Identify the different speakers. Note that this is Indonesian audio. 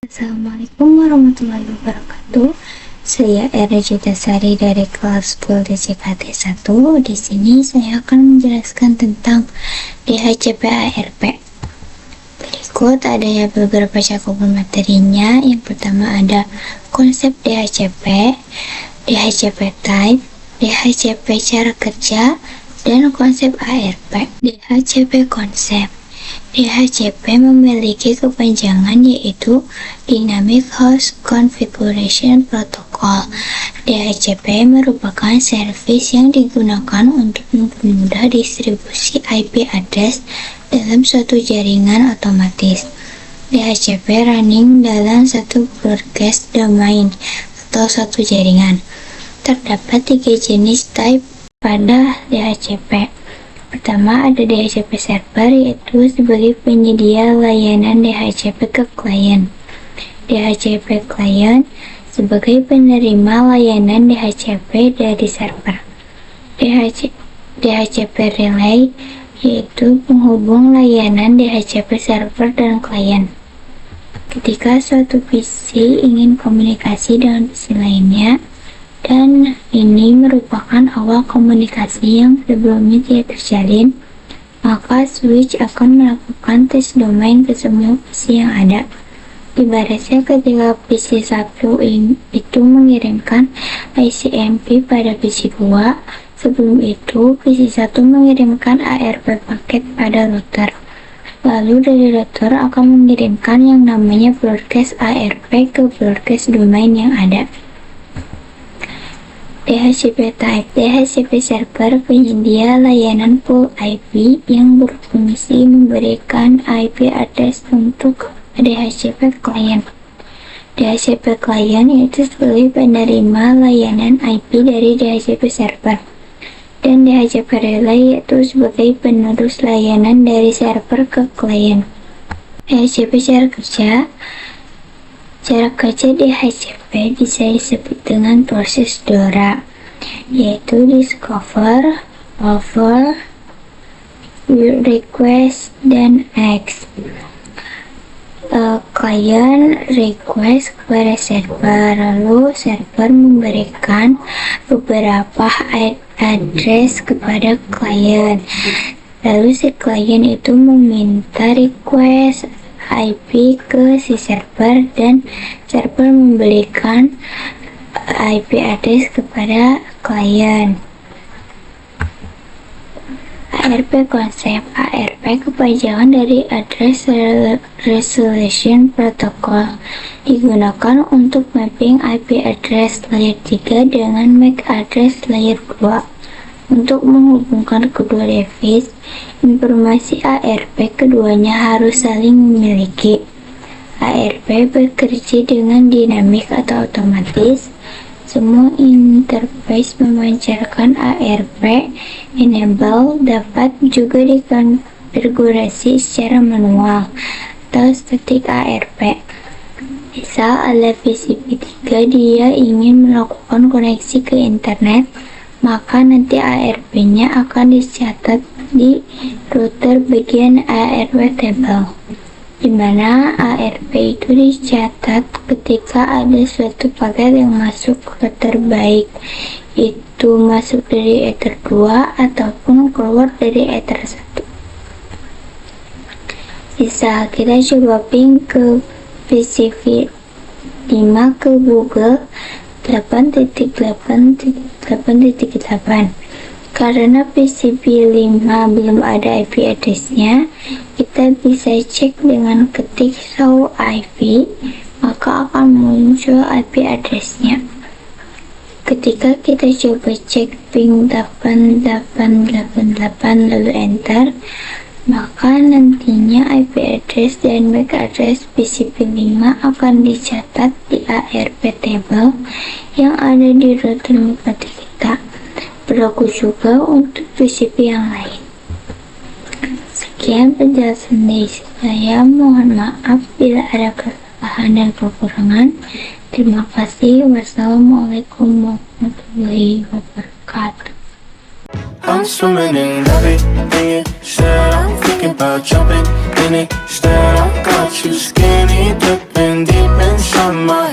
Speaker 1: Assalamualaikum warahmatullahi wabarakatuh. Saya Era Jutasari dari kelas 10 DCKT 1. Di sini saya akan menjelaskan tentang DHCP ARP. Berikut ada ya beberapa cakupan materinya. Yang pertama ada konsep DHCP, DHCP type, DHCP cara kerja, dan konsep ARP. DHCP konsep. DHCP memiliki kepanjangan yaitu Dynamic Host Configuration Protocol. DHCP merupakan service yang digunakan untuk mempermudah distribusi IP address dalam suatu jaringan otomatis. DHCP running dalam satu broadcast domain atau satu jaringan. Terdapat 3 jenis type pada DHCP. Pertama ada DHCP server, yaitu sebagai penyedia layanan DHCP ke klien. DHCP client sebagai penerima layanan DHCP dari server. DHCP relay yaitu penghubung layanan DHCP server dan klien. Ketika suatu PC ingin komunikasi dengan PC lainnya, dan ini merupakan awal komunikasi yang sebelumnya tidak terjalin, maka switch akan melakukan tes domain ke semua PC yang ada. Ibaratnya ketika PC 1 itu mengirimkan ICMP pada PC 2, sebelum itu PC 1 mengirimkan ARP paket pada router. Lalu dari router akan mengirimkan yang namanya broadcast ARP ke broadcast domain yang ada. DHCP type. DHCP server penyedia layanan full IP yang berfungsi memberikan IP address untuk DHCP client. DHCP client yaitu sebagai penerima layanan IP dari DHCP server. Dan DHCP relay yaitu sebagai penerus layanan dari server ke client. DHCP cara kerja. Cara kerja DHCP bisa disebut dengan proses DORA, yaitu discover, offer, request, dan ask. Klien request kepada server, lalu server memberikan beberapa address kepada klien. Lalu si klien itu meminta request IP ke si server dan server memberikan IP address kepada klien. ARP konsep. ARP kepanjangan dari Address Resolution Protocol, digunakan untuk mapping IP address layer 3 dengan MAC address layer 2. Untuk menghubungkan kedua device, informasi ARP keduanya harus saling memiliki. ARP bekerja dengan dinamik atau otomatis. Semua interface memancarkan ARP enable dapat juga dikonfigurasi secara manual atau static ARP. Misal ada PCP3, dia ingin melakukan koneksi ke internet, maka nanti ARP-nya akan dicatat di router bagian ARP table, di mana ARP itu dicatat ketika ada suatu paket yang masuk ke router, baik itu masuk dari Ether 2 ataupun keluar dari Ether 1. Bisa kita coba ping ke PCV 5 ke Google 8.8.8. Karena PCP5 belum ada IP address-nya, kita bisa cek dengan ketik show IP, maka akan muncul IP address-nya. Ketika kita coba cek ping 8888 lalu enter, maka nantinya IP address dan MAC address PCP5 akan dicatat di ARP table yang ada di router MIPATI kita. Berlaku juga untuk PCP yang lain. Sekian penjelasan dari saya. Mohon maaf bila ada kesalahan dan kekurangan. Terima kasih. Wassalamualaikum warahmatullahi wabarakatuh.
Speaker 2: I'm swimming in everything you said. I'm thinking about jumping in it. Instead, I got you skinny dipping deep my mind.